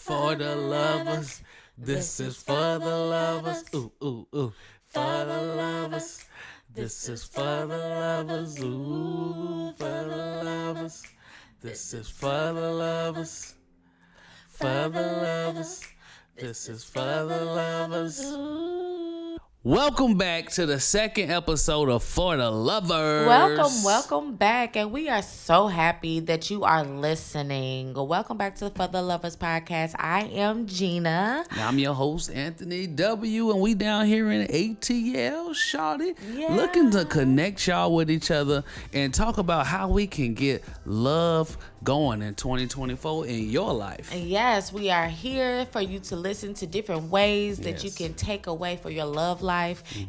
for the lovers. This is for the lovers. Ooh, ooh, ooh. For the lovers. This is for the lovers. Ooh, for the lovers. This is for the lovers. For the lovers. This is for the lovers. Welcome back to the second episode of For the Lovers. Welcome back. And we are so happy that you are listening. Welcome back to the For the Lovers podcast. I am Gina. I'm your host, Anthony W. And we down here in ATL, shawty, looking to connect y'all with each other and talk about how we can get love going in 2024 in your life. Yes, we are here for you to listen to different ways that you can take away for your love life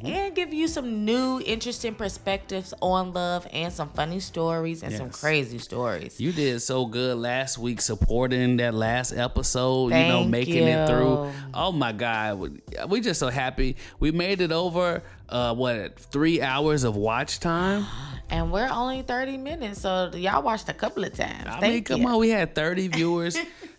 and give you some new, interesting perspectives on love and some funny stories and some crazy stories. You did so good last week supporting that last episode, Thank making it through. Oh my God. We just so happy. We made it over, 3 hours of watch time? And we're only 30 minutes, so y'all watched a couple of times. I mean, come on, we had 30 viewers.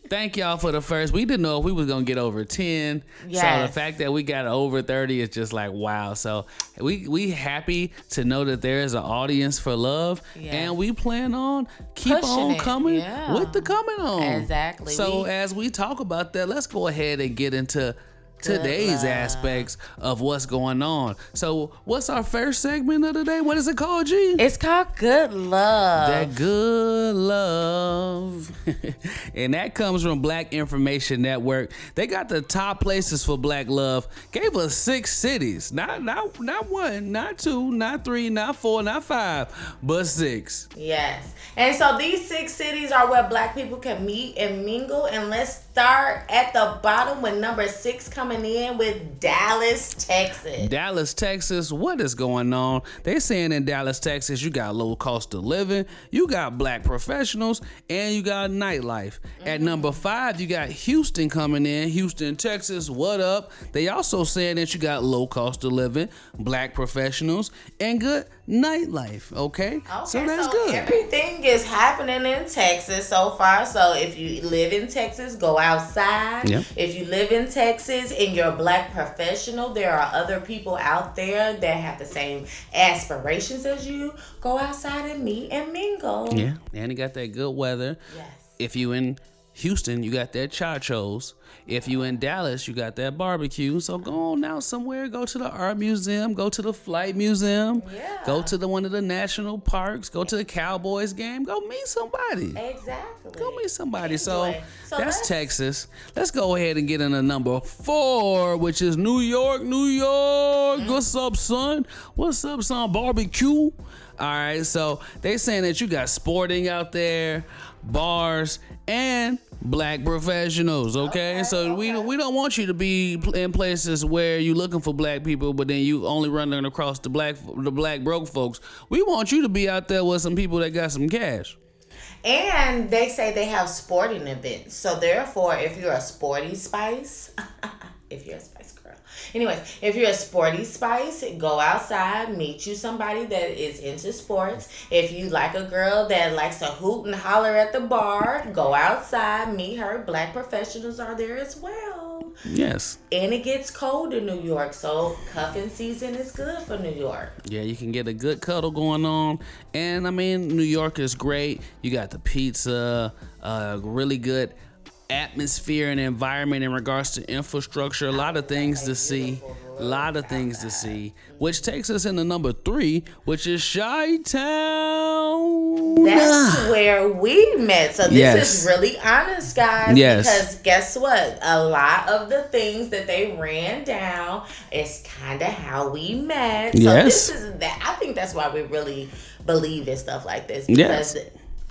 Thank y'all for the first. We didn't know if we was going to get over 10. Yes. So the fact that we got over 30 is just like, wow. So we happy to know that there is an audience for love. Yes. And we plan on keep Pushing on it, coming yeah. with the coming on. Exactly. So as we talk about that, let's go ahead and get into today's aspects of what's going on. So what's our first segment of the day? What is it called, G? It's called Good Love. That good love. And that comes from Black Information Network. They got the top places for black love. Gave us 6 cities. Not 1, not 2, not 3, not 4, not 5, but 6. Yes. And so these 6 cities are where black people can meet and mingle. And let's start at the bottom with number 6 coming in with Dallas, Texas. Dallas, Texas, what is going on? They saying in Dallas, Texas, you got low cost of living, you got black professionals, and you got nightlife. At number 5, you got Houston coming in. Houston, Texas, what up? They also saying that you got low cost of living, black professionals, and good nightlife. Okay, so that's good. Everything is happening in Texas so far. So if you live in Texas, go outside. Yep. If you live in Texas and you're a black professional, there are other people out there that have the same aspirations as you. Go outside and meet and mingle. Yeah, and you got that good weather. Yes. If you in Houston, you got that chachos. If you in Dallas, you got that barbecue. So go on out somewhere. Go to the art museum. Go to the flight museum. Yeah. Go to one of the national parks. Go to the Cowboys game. Go meet somebody. Exactly. Go meet somebody. Anyway, So that's Texas. Let's go ahead and get into number 4, which is New York. New York. What's up, son? What's up, son? Barbecue. All right. So they saying that you got sporting out there, bars, and black professionals. Okay, so we don't want you to be in places where you looking for black people, but then you only running across the black broke folks. We want you to be out there with some people that got some cash. And they say they have sporting events. So therefore, if you're a sporty spice, if you're a spice girl. Anyways, if you're a sporty spice, go outside, meet you somebody that is into sports. If you like a girl that likes to hoot and holler at the bar, go outside, meet her. Black professionals are there as well. Yes. And it gets cold in New York, so cuffing season is good for New York. Yeah, you can get a good cuddle going on. And I mean, New York is great. You got the pizza, really good atmosphere and environment in regards to infrastructure. A lot of things to see. Which takes us into number 3, which is Chi-Town. That's where we met. So this is really honest, guys. Yes. Because guess what? A lot of the things that they ran down is kind of how we met. So this is that. I think that's why we really believe in stuff like this. Because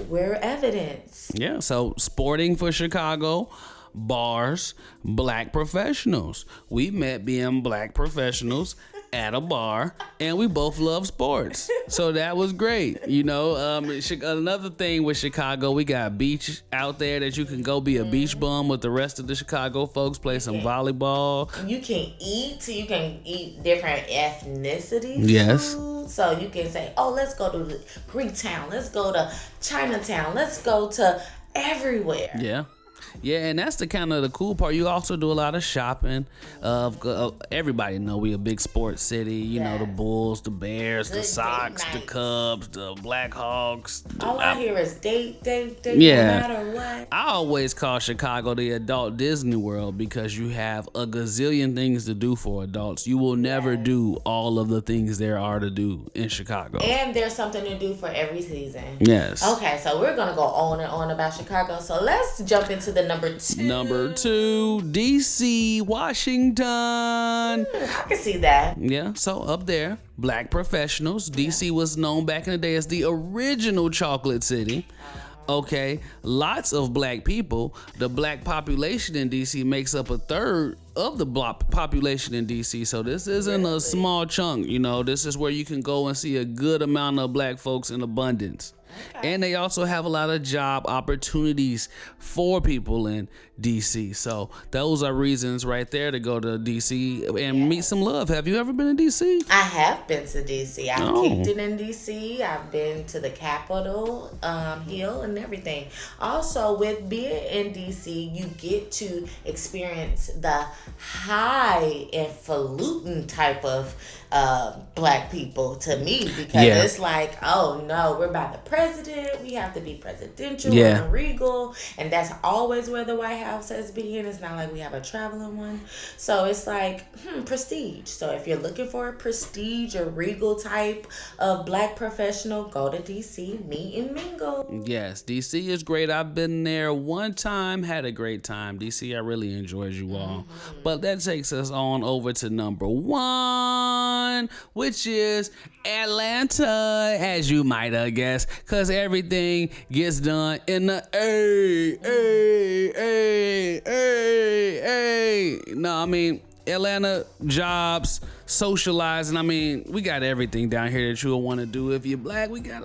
we're evidence. Yeah, so sporting for Chicago, bars, black professionals. We met being black professionals at a bar, and we both love sports. So that was great. Another thing with Chicago, we got beach out there that you can go be a beach bum with the rest of the Chicago folks, play some volleyball. You can eat different ethnicities. Yes. Food. So you can say, oh, let's go to Greektown. Let's go to Chinatown. Let's go to everywhere. Yeah. Yeah, and that's the kind of the cool part. You also do a lot of shopping. Everybody know we a big sports city. You know, the Bulls, the Bears, the Sox, the Cubs, the Blackhawks. All I hear is date, Yeah. no matter what. I always call Chicago the adult Disney World because you have a gazillion things to do for adults. You will never do all of the things there are to do in Chicago. And there's something to do for every season. Yes. Okay, so we're going to go on and on about Chicago. So let's jump into the number 2. Number 2, D.C., Washington. I can see that. Yeah, so up there, black professionals. D.C. was known back in the day as the original chocolate city. Okay, lots of black people. The black population in D.C. makes up a third of the black population in D.C. So this isn't a small chunk, you know. This is where you can go and see a good amount of black folks in abundance. Okay. And they also have a lot of job opportunities for people in D.C. So those are reasons right there to go to D.C. and meet some love. Have you ever been to D.C.? I have been to D.C. I've kicked it in D.C. I've been to the Capitol Hill and everything. Also, with being in D.C., you get to experience the highfalutin type of black people to me, because it's like, oh no, we're by the president, we have to be presidential and regal, and that's always where the White House has been. It's not like we have a traveling one, so it's like prestige. So if you're looking for a prestige or regal type of black professional, go to DC, meet and mingle. Yes, DC is great. I've been there one time, had a great time. DC, I really enjoyed you all. But that takes us on over to number 1, which is Atlanta, as you might have guessed, because everything gets done in the No, I mean, Atlanta, jobs, socializing. I mean, we got everything down here that you'll want to do. If you're black, we got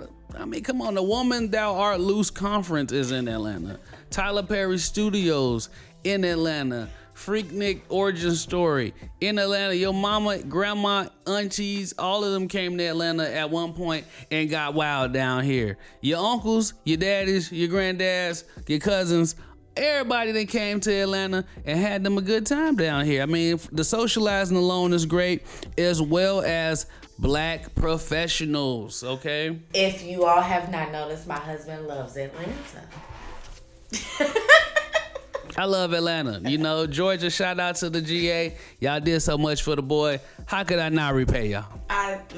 come on, the Woman Thou Art Loose Conference is in Atlanta. Tyler Perry Studios in Atlanta. Freaknik Origin Story in Atlanta. Your mama, grandma, aunties, all of them came to Atlanta at one point and got wild down here. Your uncles, your daddies, your granddads, your cousins, everybody that came to Atlanta and had them a good time down here. I mean, the socializing alone is great, as well as black professionals, okay? If you all have not noticed, my husband loves Atlanta. I love Atlanta. You know, Georgia, shout out to the GA. Y'all did so much for the boy. How could I not repay y'all?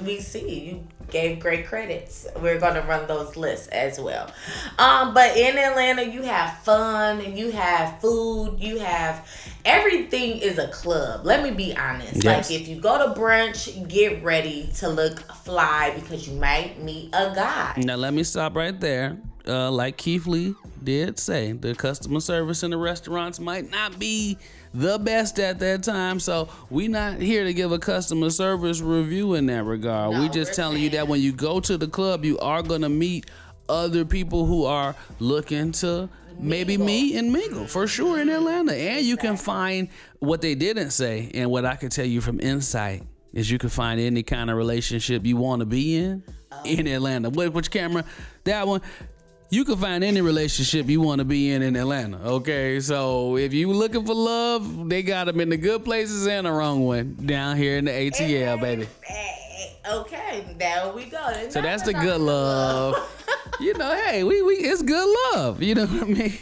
We see you gave great credits. We're going to run those lists as well. But in Atlanta, you have fun and you have food. You have everything is a club. Let me be honest. Yes. Like if you go to brunch, get ready to look fly because you might meet a guy. Now let me stop right there. Like Keith Lee did say, the customer service in the restaurants might not be the best at that time, so we not here to give a customer service review in that regard. No, we just telling you that when you go to the club, you are gonna meet other people who are looking to maybe meet and mingle for sure in Atlanta. And you can find what they didn't say, and what I can tell you from insight is you can find any kind of relationship you want to be in Atlanta. Which camera? That one. You can find any relationship you want to be in Atlanta, okay? So if you looking for love, they got them in the good places and the wrong one down here in the ATL, baby. Okay, there we go. So that's the good love. You know, hey, we it's good love. You know what I mean?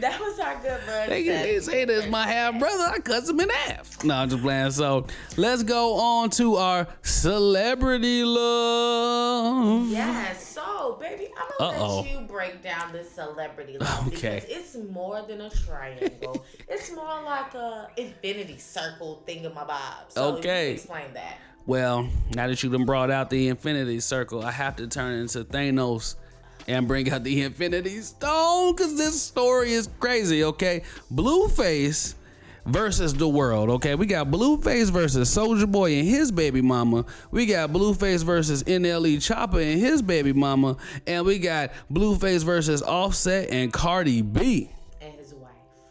That was our good brother. They say this my half brother. I cut him in half. No, I'm just playing. So let's go on to our celebrity love. Yes. So, baby, I'm gonna let you break down this celebrity love because it's more than a triangle. It's more like a infinity circle thingamabob. So you can explain that. Well, now that you done brought out the infinity circle, I have to turn into Thanos and bring out the Infinity Stone, because this story is crazy, okay? Blueface versus the world, okay? We got Blueface versus Soulja Boy and his baby mama. We got Blueface versus NLE Choppa and his baby mama. And we got Blueface versus Offset and Cardi B. And his wife.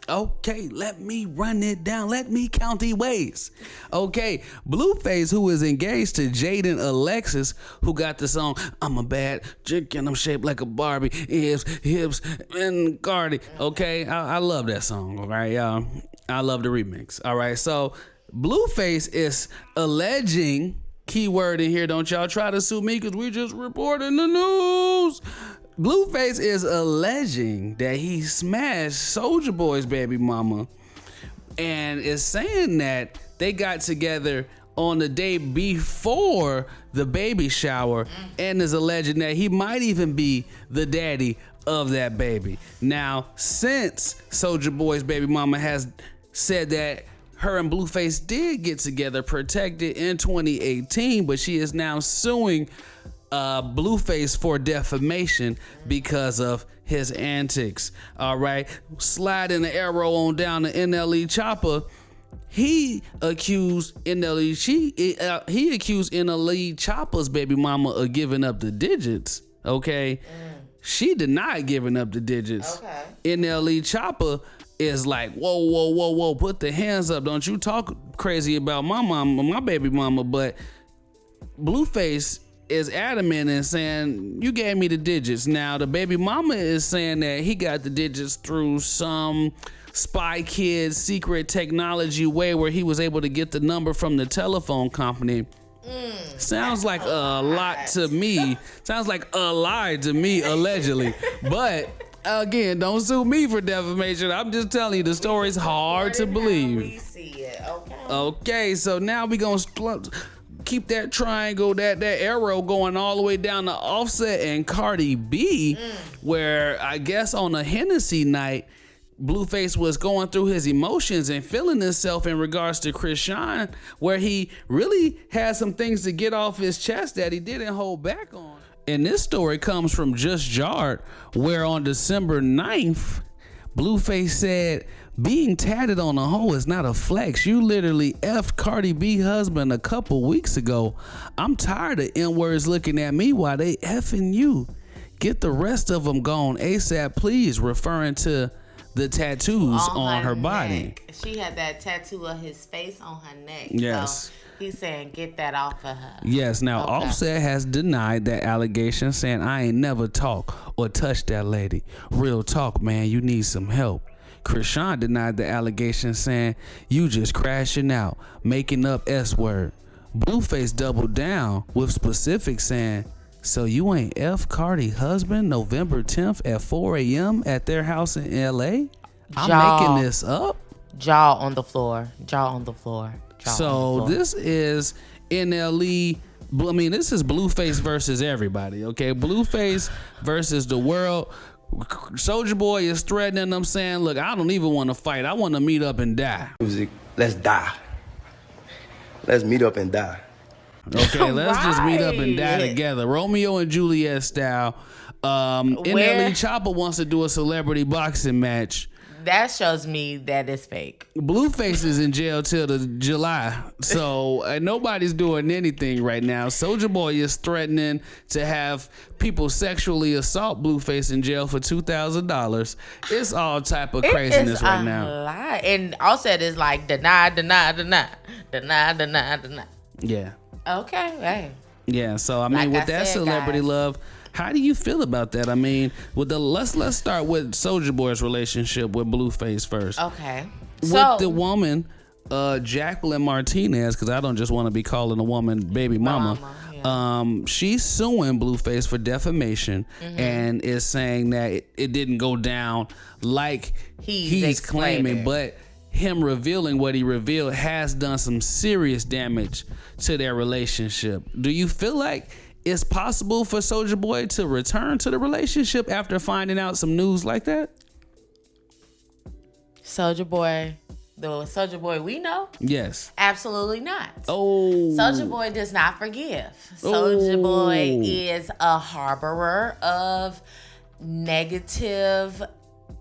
Okay, let me run it down. Let me count the ways. Okay, Blueface, who is engaged to Jaden Alexis, who got the song "I'm a Bad Chick and I'm Shaped Like a Barbie," hips, and Cardi. Okay, I love that song. All right, y'all. I love the remix. All right, so Blueface is alleging, keyword in here, don't y'all try to sue me because we just reporting the news. Blueface is alleging that he smashed Soulja Boy's baby mama and is saying that they got together on the day before the baby shower and is alleging that he might even be the daddy of that baby. Now, since Soulja Boy's baby mama has said that her and Blueface did get together protected in 2018, but she is now suing Blueface for defamation because of his antics. All right, sliding the arrow on down to NLE Choppa. He accused NLE Choppa's baby mama of giving up the digits. Okay, she denied giving up the digits. Okay, NLE Choppa is like, whoa, put the hands up. Don't you talk crazy about my mama, my baby mama. But Blueface is adamant and saying, you gave me the digits. Now, the baby mama is saying that he got the digits through some spy kid secret technology way where he was able to get the number from the telephone company. Sounds like a lot to me. Sounds like a lie to me, allegedly. But again, don't sue me for defamation. I'm just telling you, the story's hard to believe. We see it. Okay, so now we gonna keep that triangle, that arrow going all the way down to Offset and Cardi B, where I guess on a Hennessy night, Blueface was going through his emotions and feeling himself in regards to Chrisean, where he really had some things to get off his chest that he didn't hold back on. And this story comes from Just Jarred, where on December 9th, Blueface said, being tatted on a hoe is not a flex. You literally effed Cardi B husband a couple weeks ago. I'm tired of N-words looking at me while they effing you. Get the rest of them gone ASAP, please, referring to the tattoos on her body. She had that tattoo of his face on her neck. Yes. So he's saying get that off of her. Yes. Now, Offset has denied that allegation, saying, I ain't never talk or touch that lady. Real talk, man. You need some help. Chrisean denied the allegation, saying, you just crashing out, making up S-word. Blueface doubled down with specifics, saying, so you ain't F Cardi husband November 10th at 4 a.m. at their house in LA? I'm making this up? Jaw on the floor. So this is NLE. I mean, this is Blueface versus everybody, okay? Blueface versus the world. Soulja Boy is threatening them, saying, look, I don't even want to fight. I want to meet up and die. Music, let's die. Let's meet up and die. Okay, let's just meet up and die together. Romeo and Juliet style. NLE Choppa wants to do a celebrity boxing match. That shows me that it's fake. Blueface is in jail till the July, so nobody's doing anything right now. Soulja Boy is threatening to have people sexually assault Blueface in jail for $2,000. It's all type of craziness right now. Lie. And Offset is like deny. Yeah. Okay. Hey. Yeah. So I mean, with that celebrity love, how do you feel about that? I mean, with let's start with Soulja Boy's relationship with Blueface first. Okay. With the woman, Jacqueline Martinez, because I don't just want to be calling a woman baby mama. She's suing Blueface for defamation and is saying that it didn't go down like he's claiming, but him revealing what he revealed has done some serious damage to their relationship. Do you feel like it's possible for Soulja Boy to return to the relationship after finding out some news like that? Soulja Boy, the Soulja Boy we know? Yes. Absolutely not. Oh. Soulja Boy does not forgive. Soulja Boy is a harborer of negative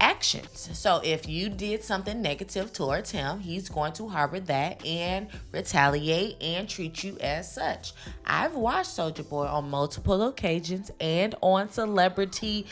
actions. So if you did something negative towards him, he's going to harbor that and retaliate and treat you as such. I've watched Soulja Boy on multiple occasions and on Celebrity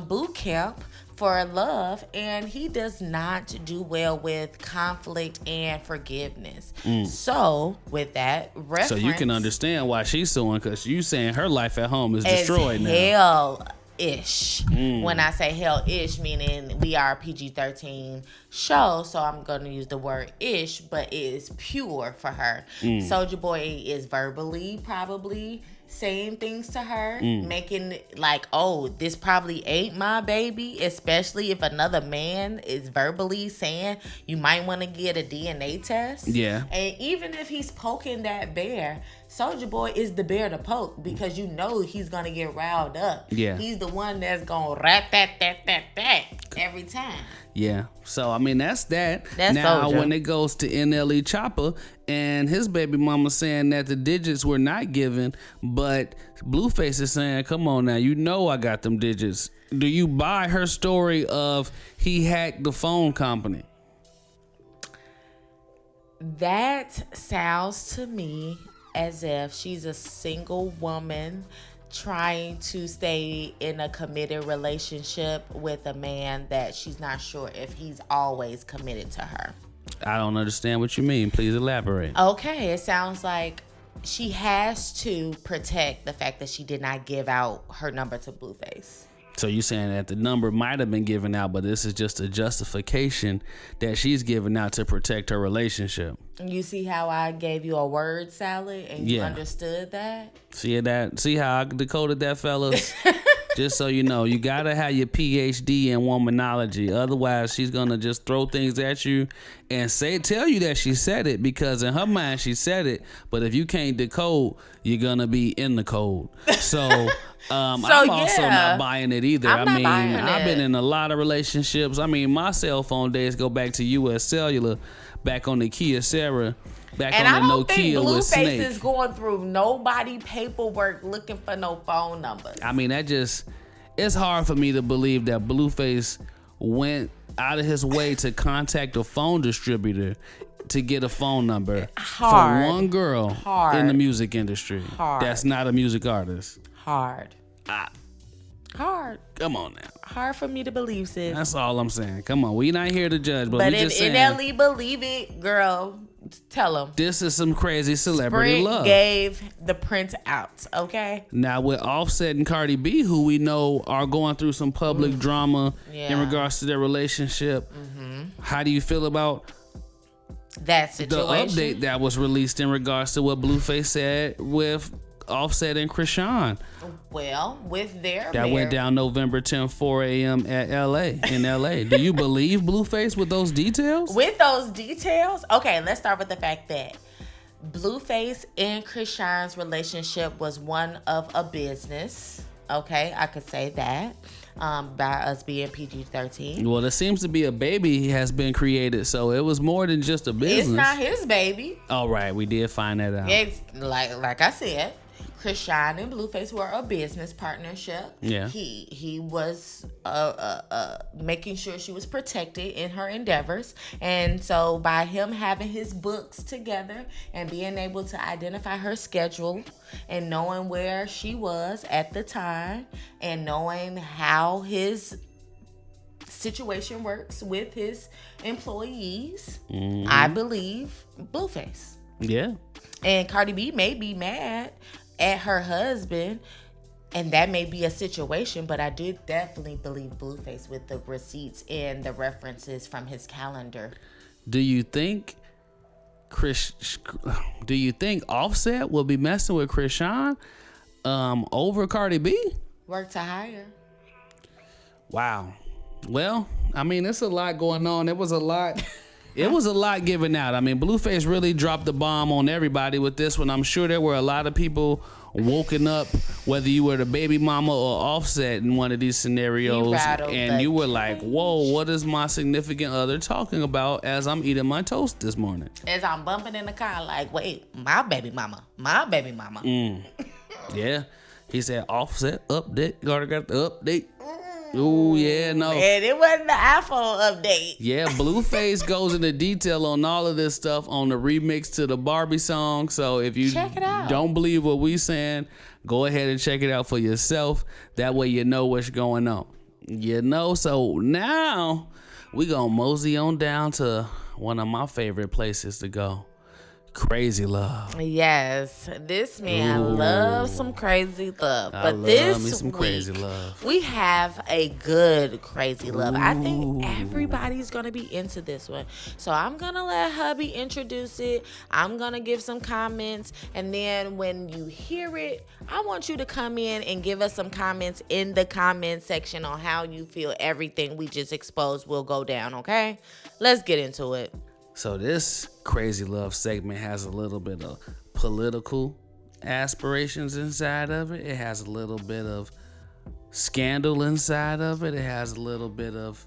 Boot Camp for love, and he does not do well with conflict and forgiveness. So with that reference, So you can understand why she's suing, because you saying her life at home is destroyed now. Hell-ish. When I say hell-ish, meaning we are a PG-13 show, so I'm going to use the word ish, but it is pure for her. Soulja Boy is verbally probably saying things to her, making like, oh, this probably ain't my baby, especially if another man is verbally saying you might want to get a DNA test. Yeah. And even if he's poking that bear, Soulja Boy is the bear to poke, because you know he's going to get riled up. Yeah. He's the one that's going to rat that every time. Yeah. So, I mean, that's that. That's now, Soulja. when it goes to NLE Choppa and his baby mama saying that the digits were not given, but Blueface is saying, come on now, you know I got them digits. Do you buy her story of he hacked the phone company? That sounds to me as if she's a single woman trying to stay in a committed relationship with a man that she's not sure if he's always committed to her. I don't understand what you mean. Please elaborate. Okay, it sounds like she has to protect the fact that she did not give out her number to Blueface. So you saying that the number might have been given out, but this is just a justification that she's giving out to protect her relationship. You see how I gave you a word salad and you understood that? See that? See how I decoded that, fellas? Just so you know, you gotta have your PhD in womanology. Otherwise, she's gonna just throw things at you and tell you that she said it, because in her mind she said it. But if you can't decode, you're gonna be in the code. So, I'm also not buying it either. I'm not buying I've it. been in a lot of relationships. I mean, my cell phone days go back to US Cellular, back on the Kia Sarah. Back And on I the don't think Nokia with Blueface Snake. is going through nobody paperwork looking for no phone numbers. I mean, it's hard for me to believe that Blueface went out of his way to contact a phone distributor to get a phone number for one girl in the music industry. That's not a music artist. Hard. Come on now. Hard for me to believe, sis. That's all I'm saying. Come on, we not here to judge, but we if just saying. NLE believe it, girl, tell them. This is some crazy celebrity Sprint love. gave the print out, okay? Now with Offset and Cardi B, who we know are going through some public drama in regards to their relationship, how do you feel about that situation? the update that was released in regards to what Blueface said with Offset and Krishan? Well, with their That went down November 10th, 4 a.m. at in LA. Do you believe Blueface with those details? With those details? Okay, let's start with the fact that Blueface and Krishan's relationship was one of a business. Okay, I could say that. By us being PG-13. Well, there seems to be a baby has been created, so it was more than just a business. It's not his baby. All right, we did find that out. It's like I said, Krishan and Blueface were a business partnership. Yeah. He was making sure she was protected in her endeavors. And so by him having his books together and being able to identify her schedule and knowing where she was at the time and knowing how his situation works with his employees, I believe Blueface. Yeah. And Cardi B may be mad at her husband, and that may be a situation, but I did definitely believe Blueface with the receipts and the references from his calendar. Do you think Offset will be messing with Krishan over Cardi B? Work to hire. Wow. Well, I mean, it's a lot going on. It was a lot given out. I mean, Blueface really dropped the bomb on everybody with this one. I'm sure there were a lot of people woken up, whether you were the baby mama or Offset in one of these scenarios, and you were like, whoa, what is my significant other talking about as I'm eating my toast this morning? As I'm bumping in the car, like, wait, my baby mama. Yeah. He said, Offset update. Got the update. Oh, yeah, no. And it wasn't the iPhone update. Yeah, Blueface goes into detail on all of this stuff on the remix to the Barbie song. So if you don't believe what we saying, go ahead and check it out for yourself. That way you know what's going on. You know, so now we gonna mosey on down to one of my favorite places to go. Crazy love. Yes, this man loves some crazy love. I But love this me some week, crazy love. we have a good crazy love. I think everybody's going to be into this one. So I'm going to let hubby introduce it. I'm going to give some comments. And then when you hear it, I want you to come in and give us some comments in the comment section on how you feel everything we just exposed will go down, okay? Let's get into it. So this crazy love segment has a little bit of political aspirations inside of it. It has a little bit of scandal inside of it. It has a little bit of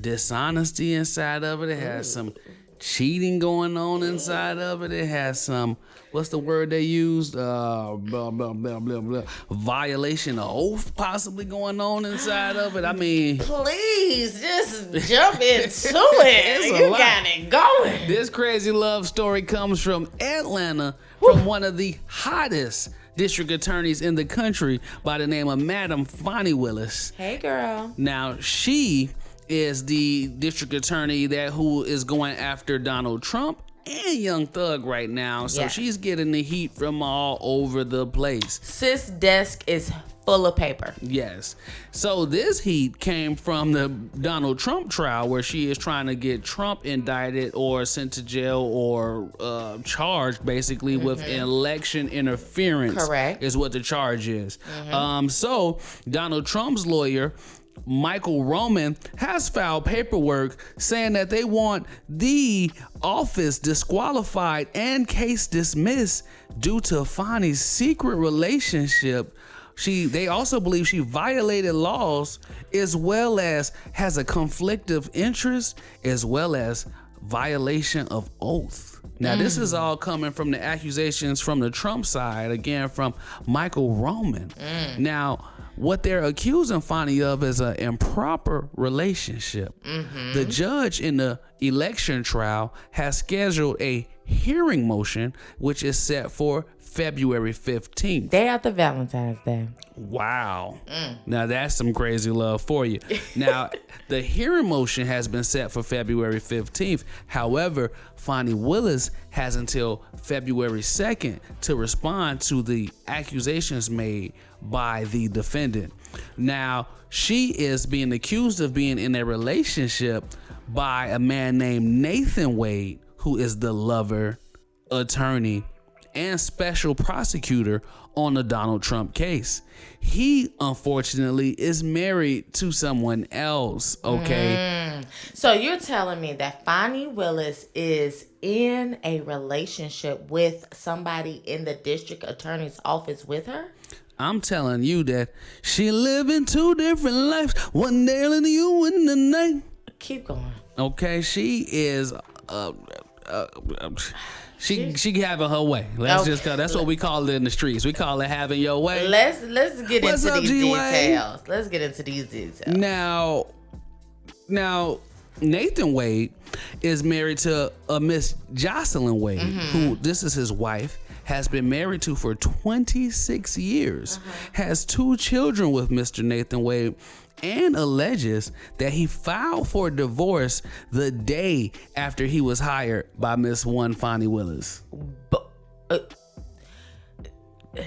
dishonesty inside of it. It has some cheating going on inside of it. It has some, what's the word they used? Blah, blah, blah, blah, blah. Violation of oath possibly going on inside of it. I mean, please just jump into it. You got it going. This crazy love story comes from Atlanta, from one of the hottest district attorneys in the country by the name of Madam Fani Willis. Hey, girl. Now, she is the district attorney who is going after Donald Trump and Young Thug right now. So she's getting the heat from all over the place. Sis' desk is full of paper. Yes. So this heat came from the Donald Trump trial, where she is trying to get Trump indicted or sent to jail or charged basically with election interference. Correct. Is what the charge is. So Donald Trump's lawyer, Micheal Roman, has filed paperwork saying that they want the office disqualified and case dismissed due to Fani's secret relationship. They also believe she violated laws, as well as has a conflict of interest, as well as violation of oath. Now, this is all coming from the accusations from the Trump side, again, from Micheal Roman. Now, what they're accusing Fani of is an improper relationship. The judge in the election trial has scheduled a hearing motion, which is set for February 15th. Day after Valentine's Day. Wow. Now that's some crazy love for you. Now, the hearing motion has been set for February 15th. However, Fani Willis has until February 2nd to respond to the accusations made by the defendant. Now, she is being accused of being in a relationship by a man named Nathan Wade, who is the lover, attorney, and special prosecutor on the Donald Trump case. He, unfortunately, is married to someone else, okay? So you're telling me that Fani Willis is in a relationship with somebody in the district attorney's office with her? I'm telling you that she living two different lives, one day in you in the night. Keep going. Okay, she is she having her way. That's what we call it in the streets. We call it having your way. Let's get What's into up, these G-Way? details. Let's get into these details. Now Nathan Wade is married to a Miss Jocelyn Wade, who, this is his wife, has been married to for 26 years, has 2 children with Mr. Nathan Wade, and alleges that he filed for divorce the day after he was hired by Miss One Fani Willis.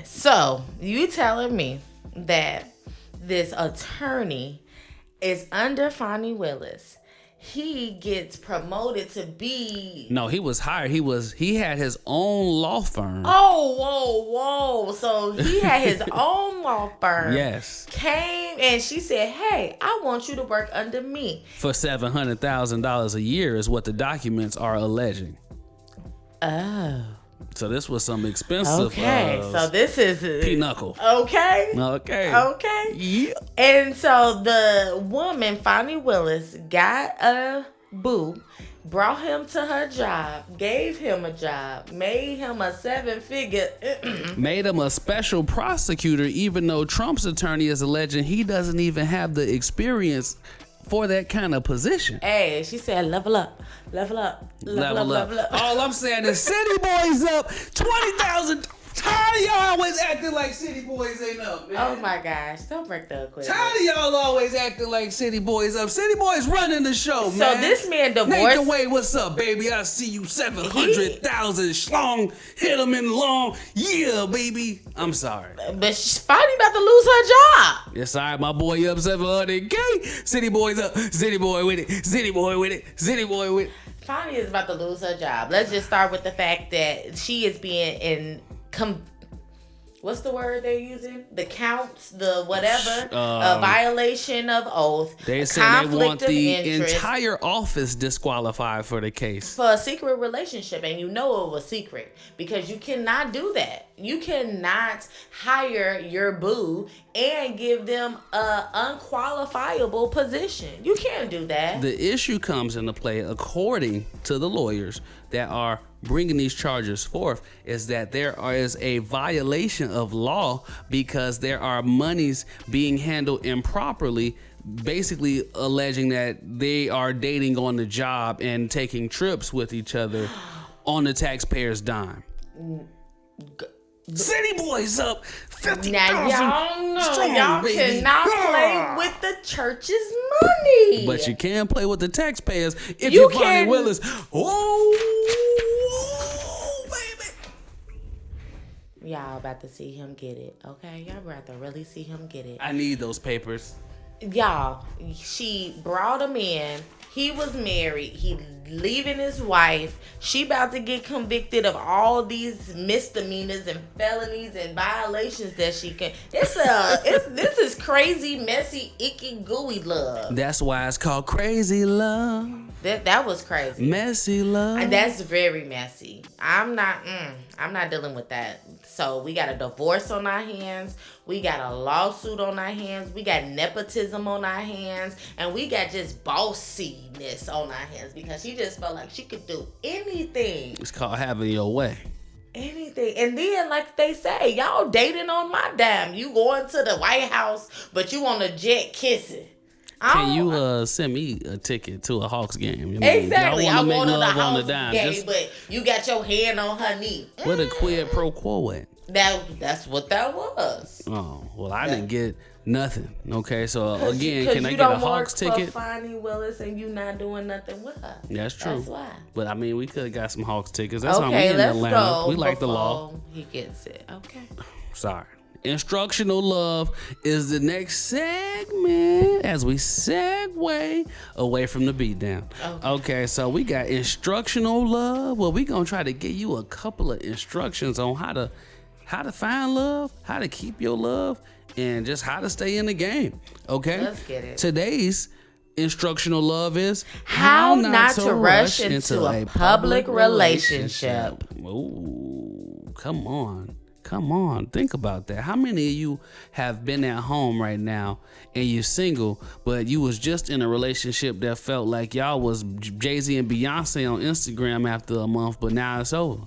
So you telling me that this attorney is under Fani Willis? He gets promoted to be... No, he was hired. He had his own law firm. Oh, whoa. So he had his own law firm. Yes. Came and she said, hey, I want you to work under me. For $700,000 a year is what the documents are alleging. Oh. So this was some expensive. Okay, so this is pinochle. Okay. Yeah. And so the woman, Fani Willis, got a boo, brought him to her job, gave him a job, made him a 7-figure. Made him a special prosecutor, even though Trump's attorney is alleging he doesn't even have the experience for that kind of position. Hey, she said, level up. All I'm saying is City Boys up 20,000 Tired of y'all always acting like city boys ain't up, man. Oh my gosh, don't break the equipment. Tired of y'all always acting like city boys up. City boys running the show, man. So this man divorced. Nathan Wade, what's up, baby? I see you 700,000 schlong. Hit him in long. Yeah, baby. I'm sorry. But Fani about to lose her job. Yes, all right, my boy up 700K. City boys up. City boy with it. City boy with it. City boy with it. Fani is about to lose her job. Let's just start with the fact that she is being what's the word they're using? The counts, the whatever, a violation of oath. They say they want the entire office disqualified for the case. For a secret relationship, and you know it was secret because you cannot do that. You cannot hire your boo and give them an unqualifiable position. You can't do that. The issue comes into play, according to the lawyers that are bringing these charges forth, is that there is a violation of law because there are monies being handled improperly, basically alleging that they are dating on the job and taking trips with each other on the taxpayer's dime. City boys up 50,000. Now y'all know strong, y'all baby. cannot play with the church's money. But you can play with the taxpayers if You you're Fani can- Willis. Oh, baby. Y'all about to see him get it, okay? Y'all about to really see him get it. I need those papers. Y'all, she brought him in. He was married. He leaving his wife. She about to get convicted of all these misdemeanors and felonies and violations that she can. This is crazy, messy, icky, gooey love. That's why it's called crazy love. That was crazy. Messy love. And that's very messy. I'm not dealing with that. So we got a divorce on our hands. We got a lawsuit on our hands. We got nepotism on our hands. And we got just bossiness on our hands because she just felt like she could do anything. It's called having your way. Anything. And then, like they say, y'all dating on my dime. You going to the White House, but you on a jet kissing. Can you send me a ticket to a Hawks game? You know, Exactly. y'all I wanna make wanted the love on the house dime. game, Just but you got your hand on her knee. what a quid pro quo at? That's what that was. Oh, well, I didn't get nothing. Okay, so again, Cause can I you get a don't Hawks work ticket? for Fani Willis and you not doing nothing with her. That's true. That's why. But I mean, we could have got some Hawks tickets. That's how we Okay, in let's Atlanta. go. We like the law. before He gets it. Okay. Sorry. Instructional love is the next segment as we segue away from the beatdown. Okay, so we got instructional love. Well, we gonna try to give you a couple of instructions on how to find love, how to keep your love, and just how to stay in the game. Okay, Let's get it. Today's instructional love is How not to rush into a public relationship. Ooh, come on. Come on, think about that. How many of you have been at home right now and you're single, but you was just in a relationship that felt like y'all was Jay-Z and Beyonce on Instagram after a month, but now it's over?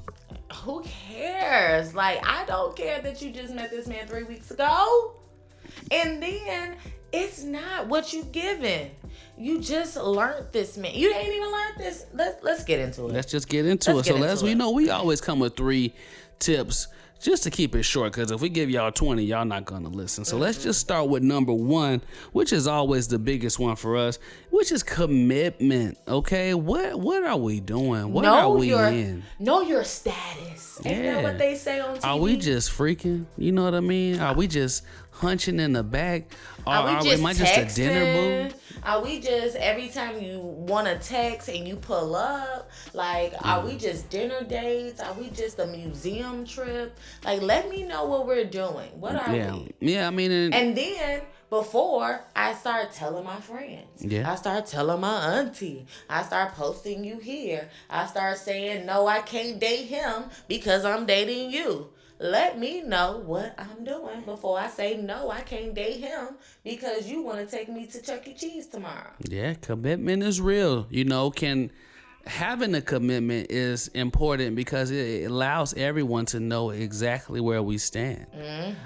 Who cares? Like, I don't care that you just met this man 3 weeks ago. And then it's not what you given. You just learned this, man. You ain't even learned this. Let's get into it. Let's just get into it. So as we know, we always come with 3 tips just to keep it short, because if we give y'all 20, y'all not gonna listen. So let's just start with number 1, which is always the biggest one for us, which is commitment. Okay, what are we doing? What are we in? Know your status. Ain't that what they say on TV? Are we just freaking? You know what I mean? Are we just hunching in the back? Are we just just a dinner boo? Are we just every time you want to text and you pull up? Like, are we just dinner dates? Are we just a museum trip? Like, let me know what we're doing. What are we? Yeah, I mean, and then before I start telling my friends, I start telling my auntie, I start posting you here. I start saying, no, I can't date him because I'm dating you. Let me know what I'm doing before I say, no, I can't date him because you want to take me to Chuck E. Cheese tomorrow. Yeah, commitment is real. You know, having a commitment is important because it allows everyone to know exactly where we stand.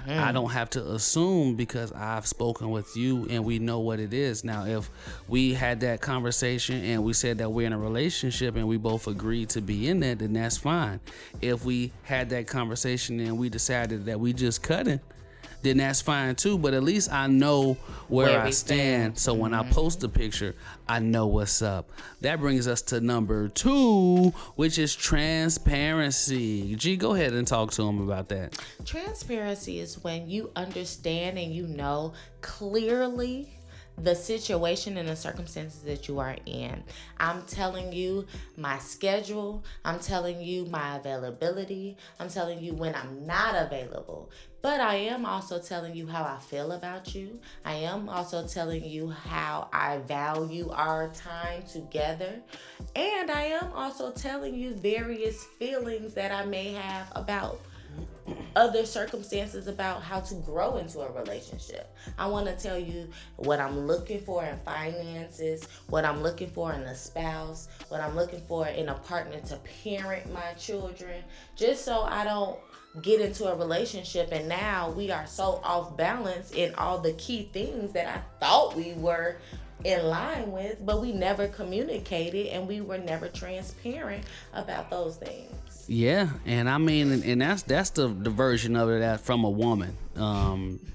I don't have to assume because I've spoken with you and we know what it is. Now, if we had that conversation and we said that we're in a relationship and we both agreed to be in that, then that's fine. If we had that conversation and we decided that we just cutting, then that's fine too. But at least I know where I stand. So when I post a picture, I know what's up. That brings us to number 2, which is transparency. G, go ahead and talk to him about that. Transparency is when you understand and you know clearly the situation and the circumstances that you are in. I'm telling you my schedule. I'm telling you my availability. I'm telling you when I'm not available. But I am also telling you how I feel about you. I am also telling you how I value our time together. And I am also telling you various feelings that I may have about other circumstances about how to grow into a relationship. I want to tell you what I'm looking for in finances, what I'm looking for in a spouse, what I'm looking for in a partner to parent my children, just so I don't get into a relationship and now we are so off balance in all the key things that I thought we were in line with, but we never communicated and we were never transparent about those things. Yeah, and I mean, and that's the version of it that from a woman.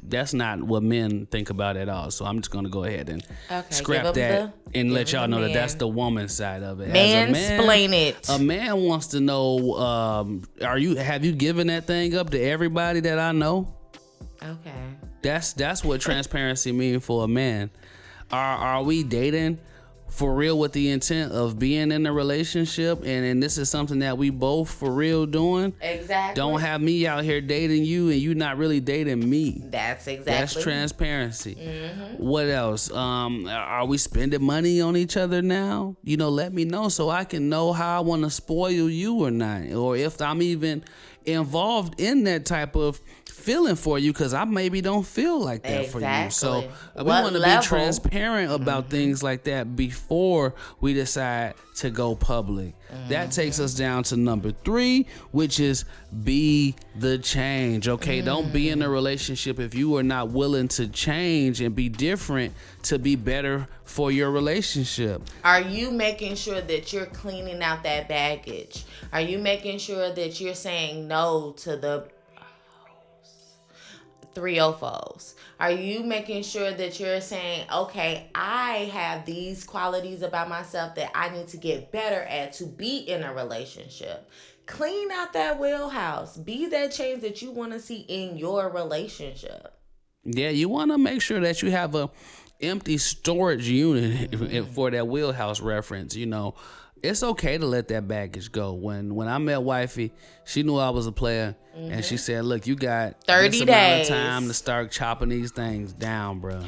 That's not what men think about at all. So I'm just gonna go ahead and scrap that and let y'all know that that's the woman side of it. Mansplain it. A man wants to know: have you given that thing up to everybody that I know? Okay. That's what transparency means for a man. Are we dating for real with the intent of being in a relationship, and this is something that we both for real doing? Exactly. Don't have me out here dating you and you not really dating me. That's exactly. That's transparency. What else? Are we spending money on each other now? Let me know so I can know how I want to spoil you or not, or if I'm even involved in that type of feeling for you, because I maybe don't feel like that for you. So we want to be transparent about things like that before we decide to go public. That takes us down to number 3, which is be the change. Okay, don't be in a relationship if you are not willing to change and be different to be better for your relationship. Are you making sure that you're cleaning out that baggage? Are you making sure that you're saying no to the 304s? Are you making sure that you're saying, okay, I have these qualities about myself that I need to get better at to be in a relationship? Clean out that wheelhouse. Be that change that you want to see in your relationship. Yeah, you want to make sure that you have a empty storage unit for that wheelhouse reference. It's okay to let that baggage go. When I met wifey, she knew I was a player, and she said, "Look, you got 30 this days amount of time to start chopping these things down, bro.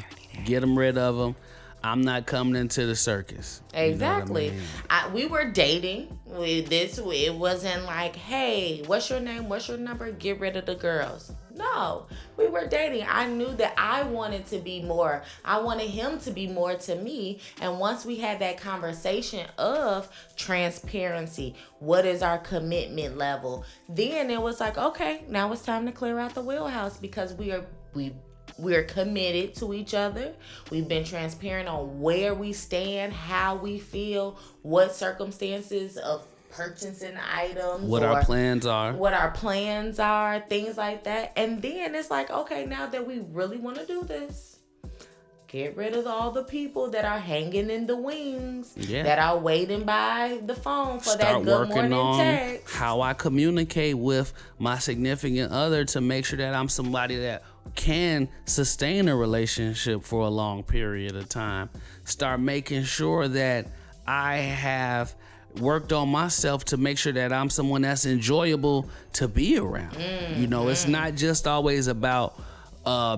Get them rid of them. I'm not coming into the circus." Exactly. You know what I mean? We were dating. It wasn't like, hey, what's your name? What's your number? Get rid of the girls. No, we were dating. I knew that I wanted to be more. I wanted him to be more to me. And once we had that conversation of transparency, what is our commitment level? Then it was like, okay, now it's time to clear out the wheelhouse because we're committed to each other. We've been transparent on where we stand, how we feel, what circumstances of purchasing items, what our plans are, things like that. And then it's like, okay, now that we really want to do this, get rid of all the people that are hanging in the wings, that are waiting by the phone for that good morning text. How I communicate with my significant other to make sure that I'm somebody that can sustain a relationship for a long period of time. Start making sure that I have worked on myself to make sure that I'm someone that's enjoyable to be around. It's not just always about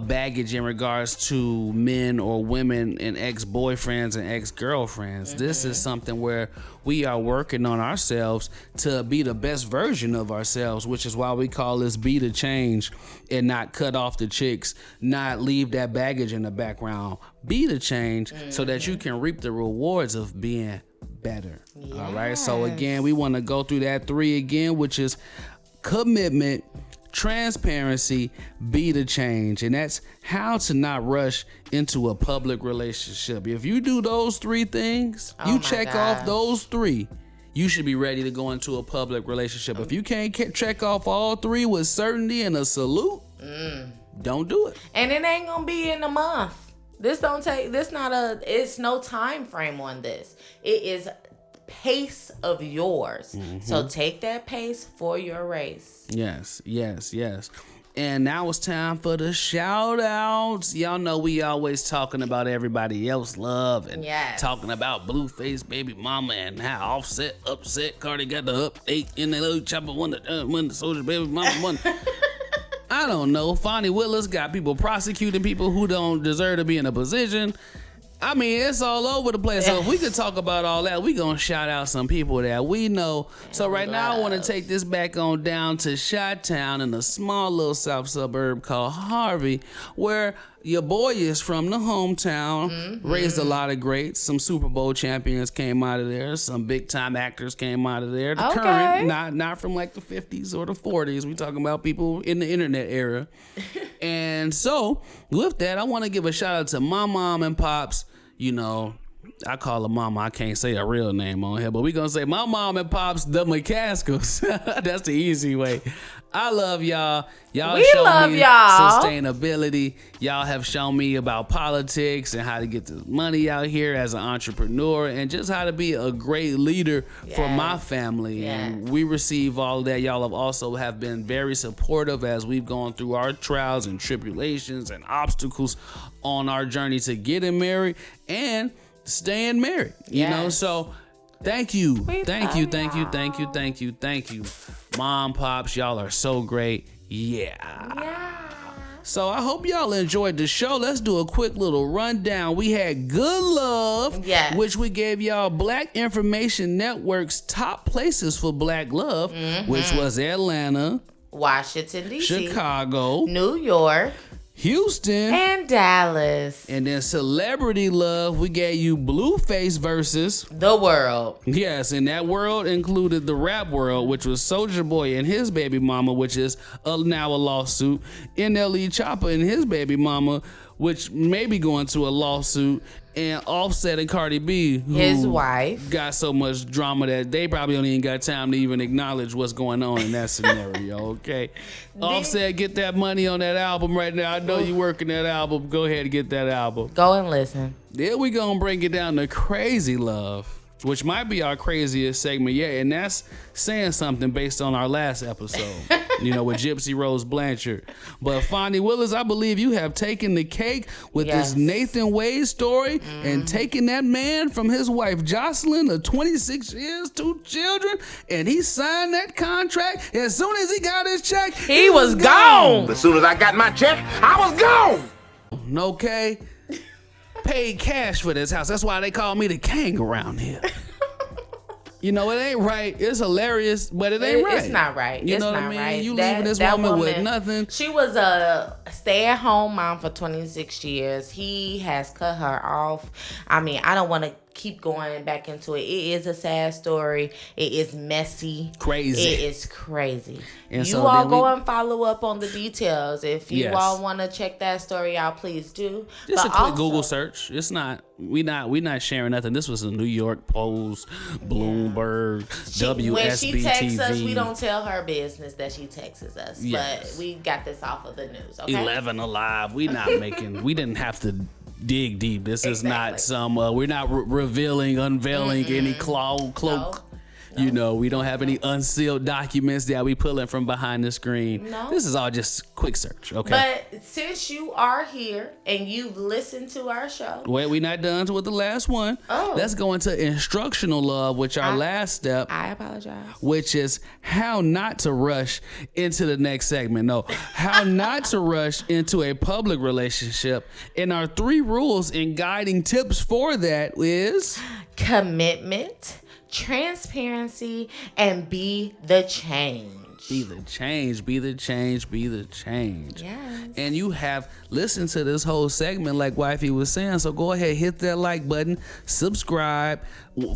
baggage in regards to men or women and ex-boyfriends and ex-girlfriends. This is something where we are working on ourselves to be the best version of ourselves, which is why we call this be the change and not cut off the chicks, not leave that baggage in the background. Be the change so that you can reap the rewards of being better. All right. So again, we want to go through that 3 again, which is commitment, transparency, be the change. And that's how to not rush into a public relationship. If you do those 3 things, you check off those 3, you should be ready to go into a public relationship. If you can't check off all 3 with certainty and a salute, don't do it. And it ain't gonna be in a month. It's no time frame on this. It is pace of yours. So take that pace for your race. Yes. And now it's time for the shout outs. Y'all know we always talking about everybody else love and talking about Blueface baby mama and how upset Cardi got the update, NLE Choppa won the Soulja baby mama won. I don't know. Fani Willis got people prosecuting people who don't deserve to be in a position. I mean, it's all over the place. So if we could talk about all that, we gonna shout out some people that we know. So right now, I want to take this back on down to Chi-Town in a small little south suburb called Harvey, where your boy is from the hometown. Raised a lot of greats. Some Super Bowl champions came out of there. Some big time actors came out of there. The current, not from like the 50s or the 40s. We talking about people in the internet era. And so with that, I want to give a shout out to my mom and pops. You know, I call her mama. I can't say a real name on here, but we gonna say my mom and pops, the McCaskills. That's the easy way. I love y'all. We love y'all. Sustainability. Y'all have shown me about politics and how to get the money out here as an entrepreneur and just how to be a great leader for my family. And we receive all of that. Y'all have been very supportive as we've gone through our trials and tribulations and obstacles on our journey to getting married and staying married. You know, so thank you. Thank you. Mom, pops, y'all are so great. Yeah. So I hope y'all enjoyed the show. Let's do a quick little rundown. We had Good Love, which we gave y'all Black Information Network's top places for Black love, which was Atlanta, Washington, D.C., Chicago, New York, Houston, and Dallas. And then Celebrity Love, we gave you Blueface versus The World. Yes, and that world included the rap world, which was Soulja Boy and his baby mama, which is now a lawsuit. NLE Choppa and his baby mama, which may be going to a lawsuit. And Offset and Cardi B, his wife, got so much drama that they probably don't even got time to even acknowledge what's going on in that scenario, okay? Offset, get that money on that album right now. I know you working that album. Go ahead and get that album. Go and listen. Then we gonna bring it down to Crazy Love, which might be our craziest segment yet, and that's saying something based on our last episode, with Gypsy Rose Blanchard. But Fani Willis, I believe you have taken the cake with this Nathan Wade story and taken that man from his wife Jocelyn of 26 years, 2 children, and he signed that contract. And as soon as he got his check, he was gone. As soon as I got my check, I was gone. Okay. Paid cash for this house. That's why they call me the king around here. It ain't right. It's hilarious, but it ain't right. It's not right. You know what I mean? You leaving this woman with nothing. She was a stay-at-home mom for 26 years. He has cut her off. I mean, I don't want to keep going back into it. It is a sad story. It is messy. Crazy. It is crazy. And you all go and follow up on the details. If you all want to check that story out, please do. Just a quick Google search. It's not. We not sharing nothing. This was a New York Post, Bloomberg, WSB When she texts us, TV. we don't tell her business that she texts us. But we got this off of the news. Okay? 11 Alive. We didn't have to dig deep. This is not some. We're not unveiling any cloak. No. We don't have any unsealed documents that we pulling from behind the screen. No. This is all just quick search, okay? But since you are here and you've listened to our show. Wait, we're not done with the last one. Oh. Let's go into Instructional Love, which our last step. I apologize. Which is how not to rush into the next segment. No, how not to rush into a public relationship. And our 3 rules and guiding tips for that is commitment, transparency, and be the change. change. Be the change, be the change, be the change. Yes. And you have listened to this whole segment like Wifey was saying, so go ahead, hit that like button, subscribe,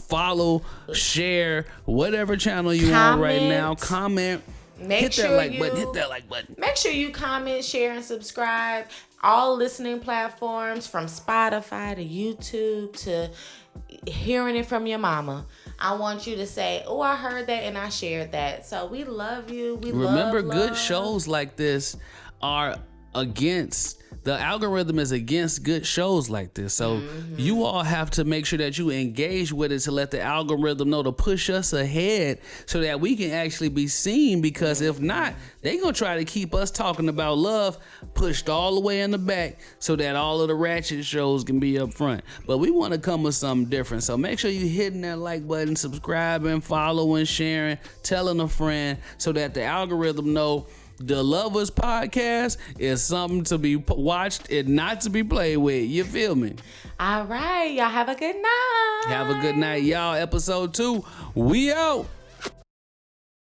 follow, share, whatever channel you on right now, comment. Hit that like button, hit that like button. Make sure you comment, share, and subscribe. All listening platforms from Spotify to YouTube to hearing it from your mama. I want you to say, oh, I heard that and I shared that. So we love you. Remember, love. good shows like this are the algorithm is against good shows like this. So you all have to make sure that you engage with it to let the algorithm know to push us ahead so that we can actually be seen, because if not, they gonna try to keep us talking about love pushed all the way in the back so that all of the ratchet shows can be up front. But we want to come with something different. So make sure you hitting that like button, subscribing, following, sharing, telling a friend so that the algorithm know the Lovers Podcast is something to be watched and not to be played with. You feel me? All right. Y'all have a good night. Have a good night, y'all. Episode 2. We out.